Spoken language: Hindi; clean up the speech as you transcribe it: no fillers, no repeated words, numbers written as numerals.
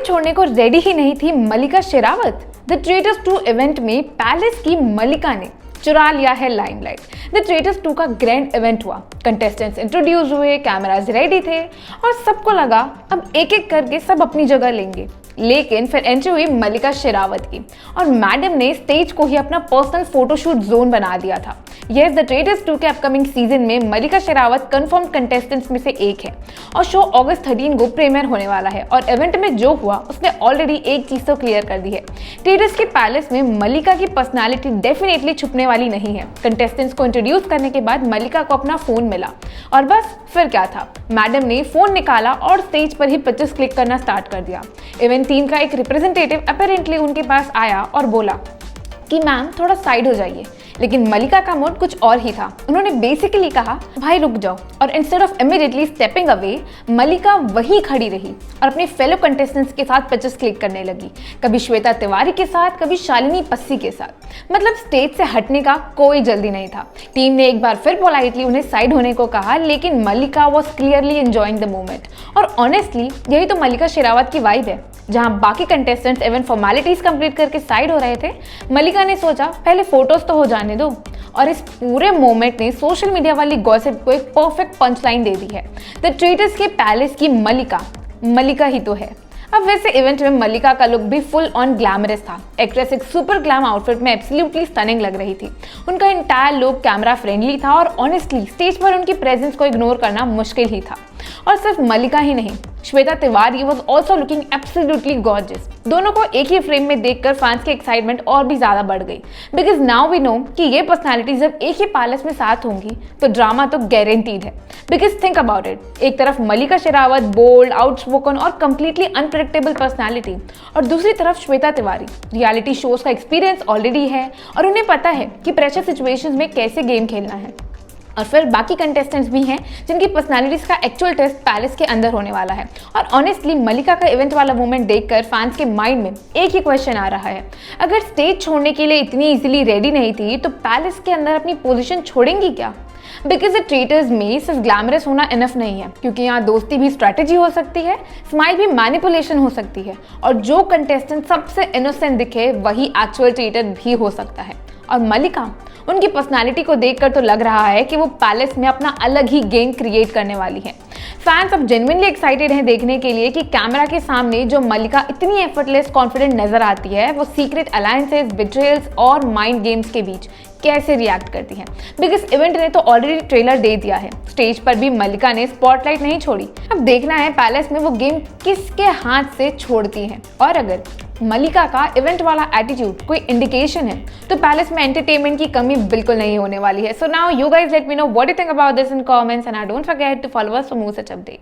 स्टेज छोड़ने को रेडी ही नहीं थी मल्लिका शेरावत। द ट्रेटर्स 2 इवेंट में पैलेस की मल्लिका ने चुरा लिया है लाइमलाइट। द ट्रेटर्स 2 का ग्रैंड इवेंट हुआ, कंटेस्टेंट्स इंट्रोड्यूस हुए, कैमराज रेडी थे और सबको लगा अब एक एक करके सब अपनी जगह लेंगे। लेकिन फिर एंट्री हुई मल्लिका शेरावत की और मैडम ने स्टेज को ही अपना पर्सनल फोटोशूट जोन बना दिया था। यस, द ट्रेटर्स 2 के अपकमिंग सीजन में मल्लिका शेरावत कंफर्म कंटेस्टेंट्स में से एक है और शो अगस्त 13 को प्रीमियर होने वाला है। और इवेंट में जो हुआ उसने ऑलरेडी एक चीज तो क्लियर कर दी है, ट्रेटर्स के पैलेस में मल्लिका की पर्सनालिटी डेफिनेटली छुपने वाली नहीं है। कंटेस्टेंट्स को इंट्रोड्यूस करने के बाद मल्लिका को अपना फोन मिला और बस फिर क्या था, मैडम ने फोन निकाला और स्टेज पर ही पिक्चर्स क्लिक करना स्टार्ट कर दिया। इवेंट टीम का एक रिप्रेजेंटेटिव अपेरेंटली उनके पास आया और बोला कि मैम थोड़ा साइड हो जाइए, लेकिन मल्लिका का मूड कुछ और ही था। उन्होंने बेसिकली कहा भाई रुक जाओ, और instead of immediately stepping away Mallika वहीं खड़ी रही और अपने फेलो कंटेस्टेंट्स के साथ पिक्चर्स क्लिक करने लगी, कभी श्वेता तिवारी के साथ, कभी शालिनी पस्सी के साथ। मतलब स्टेज से हटने का कोई जल्दी नहीं था। टीम ने एक बार फिर पोलाइटली उन्हें साइड होने को कहा, लेकिन Mallika was clearly enjoying the moment. और ऑनेस्टली यही तो मल्लिका शेरावत की वाइब है। जहां बाकी कंटेस्टेंट्स इवेंट फॉर्मेलिटीज कंप्लीट करके साइड हो रहे थे, मल्लिका ने सोचा पहले फोटोज तो हो जाने दो। और इस पूरे मोमेंट ने सोशल मीडिया वाली गॉसिप को एक परफेक्ट पंच लाइन दे दी है। द ट्रेटर्स के पैलेस की मल्लिका ही तो है। अब वैसे इवेंट में मल्लिका का लुक भी फुल ऑन ग्लैमरस था। एक्ट्रेस एक सुपर ग्लैम आउटफिट में एब्सोल्युटली स्टनिंग लग रही थी। उनका इंटायर लुक कैमरा फ्रेंडली था और ऑनेस्टली स्टेज पर उनकी प्रेजेंस को इग्नोर करना मुश्किल ही था। और सिर्फ मल्लिका ही नहीं, Shweta Tiwari was also looking absolutely gorgeous. दोनों को एक ही फ्रेम में देखकर फैंस की एक्साइटमेंट और भी ज्यादा बढ़ गई, बिकॉज नाउ वी नो कि ये पर्सनालिटी जब एक ही पैलेस में साथ होंगी तो ड्रामा तो गारंटीड है। बिकॉज थिंक अबाउट इट, एक तरफ मल्लिका शेरावत बोल्ड, आउटस्पोकन और कंप्लीटली अनप्रेडिक्टेबल पर्सनालिटी, और दूसरी तरफ श्वेता तिवारी रियलिटी शोज का एक्सपीरियंस ऑलरेडी है और उन्हें पता है कि प्रेशर सिचुएशंस में कैसे गेम खेलना है। और फिर बाकी कंटेस्टेंट्स भी हैं जिनकी पर्सनालिटीज का एक्चुअल टेस्ट पैलेस के अंदर होने वाला है। और ऑनेस्टली मल्लिका का इवेंट वाला मोमेंट देखकर फैंस के माइंड में एक ही क्वेश्चन आ रहा है, अगर स्टेज छोड़ने के लिए इतनी इजीली रेडी नहीं थी तो पैलेस के अंदर अपनी पोजीशन छोड़ेंगी क्या? बिकॉज द ट्रेटर्स में सिर्फ ग्लैमरस होना इनफ नहीं है, क्योंकि यहाँ दोस्ती भी स्ट्रैटेजी हो सकती है, स्माइल भी मैनिपुलेशन हो सकती है, और जो कंटेस्टेंट सबसे इनोसेंट दिखे वही एक्चुअल ट्रेटर भी हो सकता है। और मल्लिका, उनकी पर्सनालिटी को देखकर तो लग रहा है कि वो पैलेस में अपना अलग ही गेम क्रिएट करने वाली है। फैंस अब जेन्युइनली एक्साइटेड हैं देखने के लिए कि कैमरा के सामने जो मल्लिका इतनी एफर्टलेस कॉन्फिडेंट नजर आती है, वो सीक्रेट अलायंसेस, बिट्रेयल्स और माइंड गेम्स के बीच कैसे रिएक्ट करती है। बिकॉज इवेंट ने तो ऑलरेडी ट्रेलर दे दिया है, स्टेज पर भी मल्लिका ने स्पॉटलाइट नहीं छोड़ी। अब देखना है पैलेस में वो गेम किसके हाथ से छोड़ती है। और अगर मल्लिका का इवेंट वाला एटीट्यूड कोई इंडिकेशन है तो पैलेस में एंटरटेनमेंट की कमी बिल्कुल नहीं होने वाली है। So now you guys let me know what you think about this in comments and don't forget to follow us for more such updates.